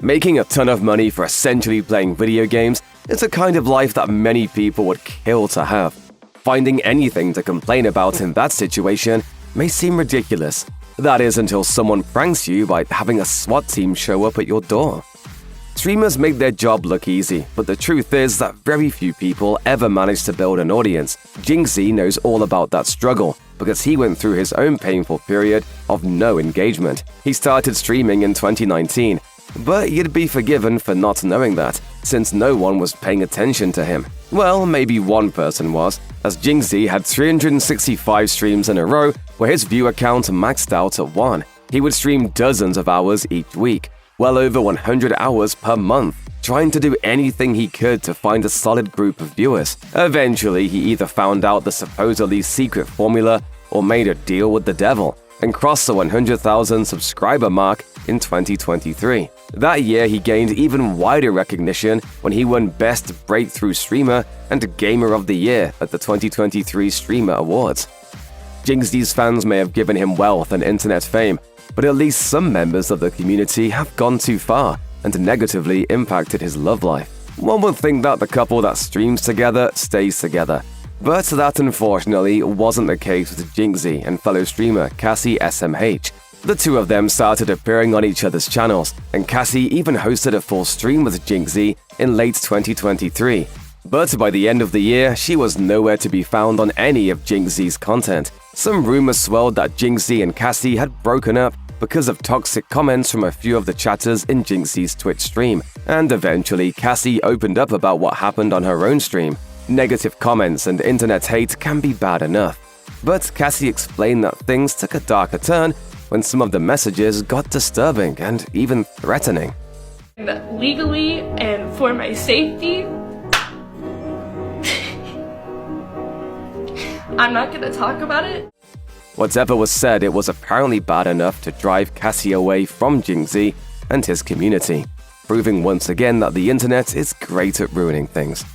Making a ton of money for essentially playing video games is a kind of life that many people would kill to have. Finding anything to complain about in that situation may seem ridiculous. That is until someone pranks you by having a SWAT team show up at your door. Streamers make their job look easy, but the truth is that very few people ever manage to build an audience. Jynxzi knows all about that struggle because he went through his own painful period of no engagement. He started streaming in 2019, but you'd be forgiven for not knowing that, since no one was paying attention to him. Well, maybe one person was, as Jynxzi had 365 streams in a row where his viewer count maxed out at 1. He would stream dozens of hours each week, well over 100 hours per month, trying to do anything he could to find a solid group of viewers. Eventually, he either found out the supposedly secret formula or made a deal with the devil and crossed the 100,000 subscriber mark in 2023. That year, he gained even wider recognition when he won Best Breakthrough Streamer and Gamer of the Year at the 2023 Streamer Awards. Jynxzi's fans may have given him wealth and internet fame, but at least some members of the community have gone too far and negatively impacted his love life. One would think that the couple that streams together stays together, but that unfortunately wasn't the case with Jynxzi and fellow streamer Cassie SMH. The two of them started appearing on each other's channels, and Cassie even hosted a full stream with Jynxzi in late 2023. But by the end of the year, she was nowhere to be found on any of Jynxzi's content. Some rumors swirled that Jynxzi and Cassie had broken up because of toxic comments from a few of the chatters in Jynxzi's Twitch stream, and eventually Cassie opened up about what happened on her own stream. Negative comments and internet hate can be bad enough, but Cassie explained that things took a darker turn when some of the messages got disturbing and even threatening. Legally and for my safety, I'm not gonna talk about it. Whatever was said, it was apparently bad enough to drive Cassie away from Jynxzi and his community, proving once again that the internet is great at ruining things.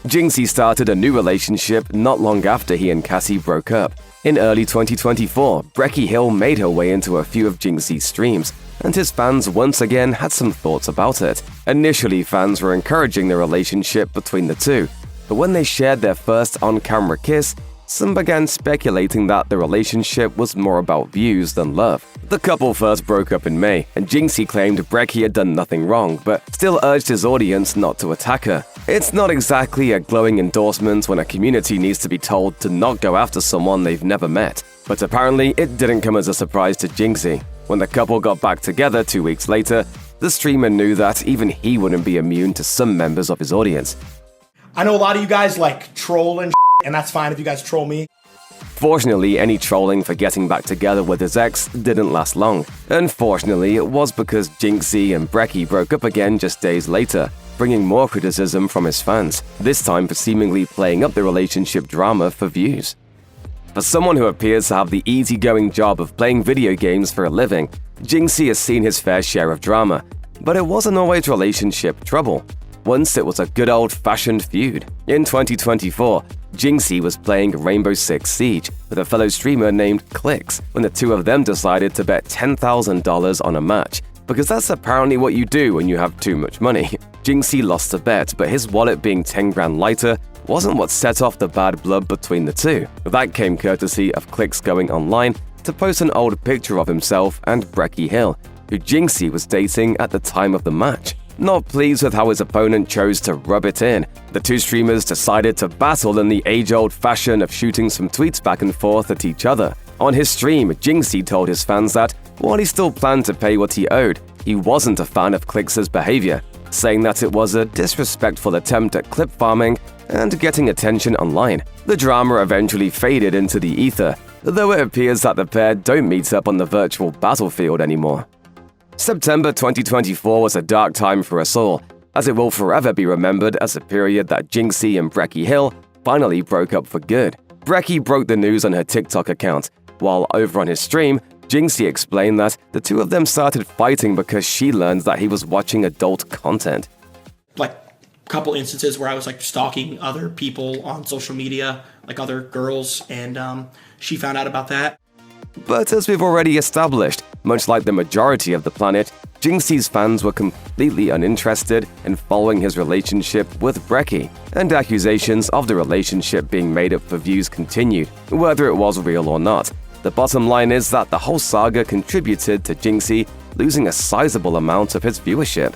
Jynxzi started a new relationship not long after he and Cassie broke up. In early 2024, Brecky Hill made her way into a few of Jynxzi's streams, and his fans once again had some thoughts about it. Initially, fans were encouraging the relationship between the two, but when they shared their first on-camera kiss, some began speculating that the relationship was more about views than love. The couple first broke up in May, and Jynxzi claimed Brecky had done nothing wrong, but still urged his audience not to attack her. It's not exactly a glowing endorsement when a community needs to be told to not go after someone they've never met. But apparently, it didn't come as a surprise to Jynxzi. When the couple got back together 2 weeks later, the streamer knew that even he wouldn't be immune to some members of his audience. I know a lot of you guys like troll and and that's fine if you guys troll me. Fortunately, any trolling for getting back together with his ex didn't last long. Unfortunately, it was because Jynxzi and Brecky broke up again just days later, bringing more criticism from his fans, this time for seemingly playing up the relationship drama for views. For someone who appears to have the easygoing job of playing video games for a living, Jynxzi has seen his fair share of drama, but it wasn't always relationship trouble. Once it was a good old-fashioned feud. In 2024, Jynxzi was playing Rainbow Six Siege with a fellow streamer named Clicks when the two of them decided to bet $10,000 on a match, because that's apparently what you do when you have too much money. Jynxzi lost the bet, but his wallet being 10 grand lighter wasn't what set off the bad blood between the two. That came courtesy of Clicks going online to post an old picture of himself and Brecky Hill, who Jynxzi was dating at the time of the match. Not pleased with how his opponent chose to rub it in, the two streamers decided to battle in the age-old fashion of shooting some tweets back and forth at each other. On his stream, Jynxzi told his fans that, while he still planned to pay what he owed, he wasn't a fan of Clicks' behavior, saying that it was a disrespectful attempt at clip farming and getting attention online. The drama eventually faded into the ether, though it appears that the pair don't meet up on the virtual battlefield anymore. September 2024 was a dark time for us all, as it will forever be remembered as a period that Jynxzi and Brecky Hill finally broke up for good. Brecky broke the news on her TikTok account, while over on his stream, Jynxzi explained that the two of them started fighting because she learned that he was watching adult content. Like a couple instances where I was like stalking other people on social media, like other girls, and she found out about that. But as we've already established, Much like the majority of the planet, Jynxzi's fans were completely uninterested in following his relationship with Brecky, and accusations of the relationship being made up for views continued, whether it was real or not. The bottom line is that the whole saga contributed to Jynxzi losing a sizable amount of his viewership.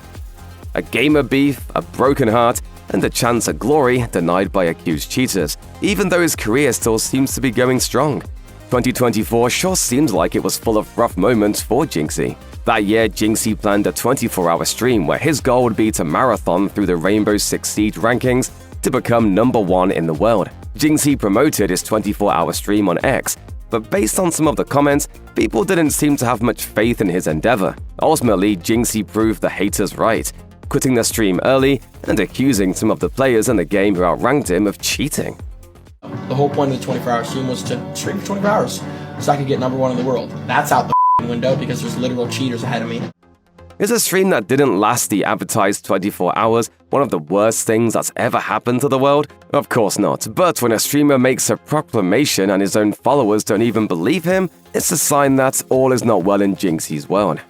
A gamer beef, a broken heart, and a chance at glory denied by accused cheaters, even though his career still seems to be going strong. 2024 sure seems like it was full of rough moments for Jynxzi. That year, Jynxzi planned a 24-hour stream where his goal would be to marathon through the Rainbow Six Siege rankings to become #1 in the world. Jynxzi promoted his 24-hour stream on X, but based on some of the comments, people didn't seem to have much faith in his endeavor. Ultimately, Jynxzi proved the haters right, quitting the stream early and accusing some of the players in the game who outranked him of cheating. The whole point of the 24-hour stream was to stream for 24 hours so I could get #1 in the world. That's out the window because there's literal cheaters ahead of me. Is a stream that didn't last the advertised 24 hours one of the worst things that's ever happened to the world? Of course not, but when a streamer makes a proclamation and his own followers don't even believe him, it's a sign that all is not well in Jynxzi's world.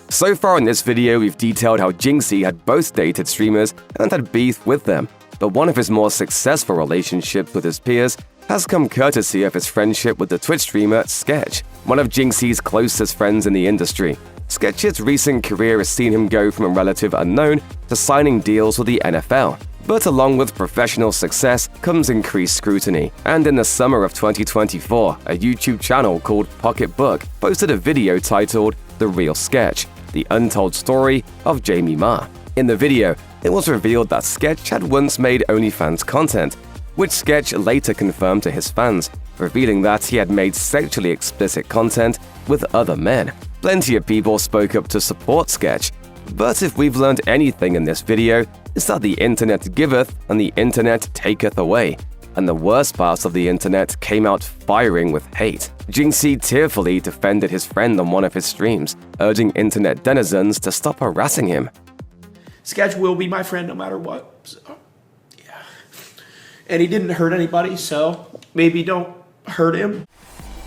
So far in this video, we've detailed how Jynxzi had both dated streamers and had beef with them, but one of his more successful relationships with his peers has come courtesy of his friendship with the Twitch streamer Sketch, one of Jynxzi's closest friends in the industry. Sketch's recent career has seen him go from a relative unknown to signing deals with the NFL. But along with professional success comes increased scrutiny, and in the summer of 2024, a YouTube channel called Pocketbook posted a video titled The Real Sketch, the untold story of Jamie Ma. In the video, it was revealed that Sketch had once made OnlyFans content, which Sketch later confirmed to his fans, revealing that he had made sexually explicit content with other men. Plenty of people spoke up to support Sketch, but if we've learned anything in this video, it's that the internet giveth and the internet taketh away, and the worst parts of the internet came out firing with hate. Jynxzi tearfully defended his friend on one of his streams, urging internet denizens to stop harassing him. Sketch will be my friend no matter what. So, yeah. And he didn't hurt anybody, so maybe don't hurt him.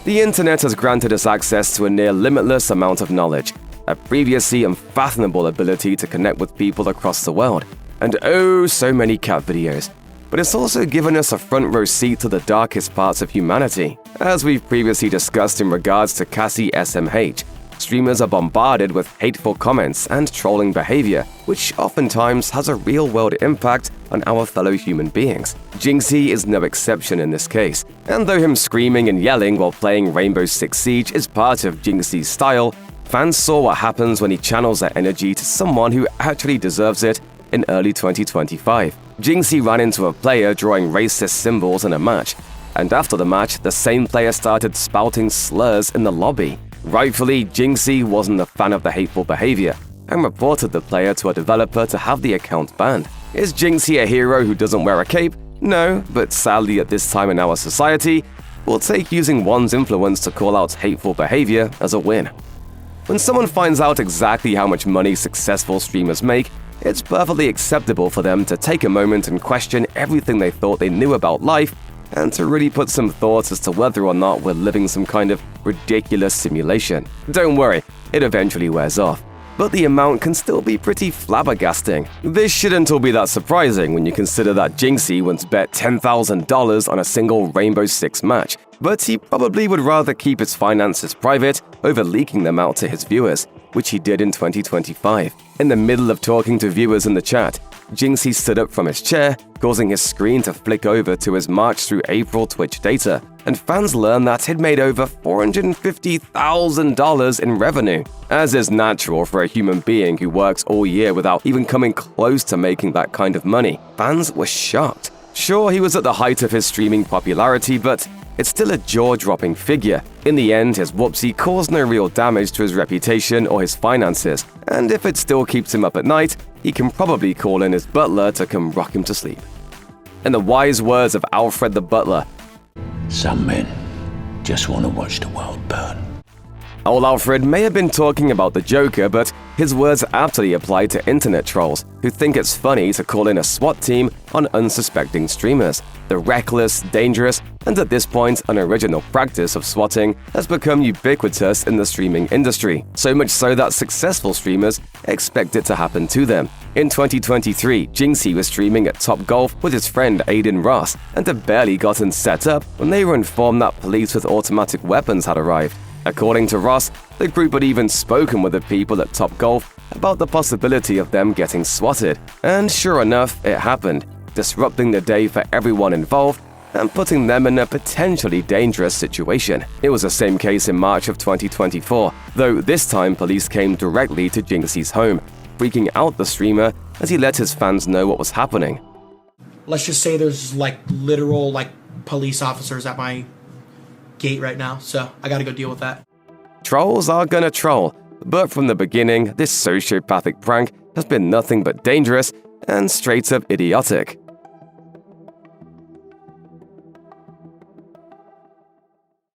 The internet has granted us access to a near limitless amount of knowledge, a previously unfathomable ability to connect with people across the world, and oh, so many cat videos. But it's also given us a front row seat to the darkest parts of humanity. As we've previously discussed in regards to Cassie SMH, streamers are bombarded with hateful comments and trolling behavior, which oftentimes has a real-world impact on our fellow human beings. Jynxzi is no exception in this case, and though him screaming and yelling while playing Rainbow Six Siege is part of Jynxzi's style, fans saw what happens when he channels that energy to someone who actually deserves it in early 2025. Jynxzi ran into a player drawing racist symbols in a match, and after the match, the same player started spouting slurs in the lobby. Rightfully, Jynxzi wasn't a fan of the hateful behavior and reported the player to a developer to have the account banned. Is Jynxzi a hero who doesn't wear a cape? No, but sadly at this time in our society, we'll take using one's influence to call out hateful behavior as a win. When someone finds out exactly how much money successful streamers make, it's perfectly acceptable for them to take a moment and question everything they thought they knew about life and to really put some thought as to whether or not we're living some kind of ridiculous simulation. Don't worry, it eventually wears off. But the amount can still be pretty flabbergasting. This shouldn't all be that surprising when you consider that Jynxzi once bet $10,000 on a single Rainbow Six match, but he probably would rather keep his finances private over leaking them out to his viewers, which he did in 2025. In the middle of talking to viewers in the chat, Jynxzi stood up from his chair, causing his screen to flick over to his March through April Twitch data, and fans learned that he'd made over $450,000 in revenue. As is natural for a human being who works all year without even coming close to making that kind of money, fans were shocked. Sure, he was at the height of his streaming popularity, but it's still a jaw-dropping figure. In the end, his whoopsie caused no real damage to his reputation or his finances, and if it still keeps him up at night, he can probably call in his butler to come rock him to sleep. In the wise words of Alfred the Butler, "Some men just want to watch the world burn." Old Alfred may have been talking about the Joker, but his words aptly apply to internet trolls who think it's funny to call in a SWAT team on unsuspecting streamers. The reckless, dangerous, and at this point unoriginal practice of swatting has become ubiquitous in the streaming industry, so much so that successful streamers expect it to happen to them. In 2023, Jynxzi was streaming at Top Golf with his friend Aiden Ross and had barely gotten set up when they were informed that police with automatic weapons had arrived. According to Ross, the group had even spoken with the people at Top Golf about the possibility of them getting swatted, and sure enough, it happened, disrupting the day for everyone involved and putting them in a potentially dangerous situation. It was the same case in March of 2024, though this time police came directly to Jynxzi's home, freaking out the streamer as he let his fans know what was happening. Let's just say there's literal police officers at my gate right now, so I gotta go deal with that. Trolls are gonna troll, but from the beginning, this sociopathic prank has been nothing but dangerous and straight up idiotic.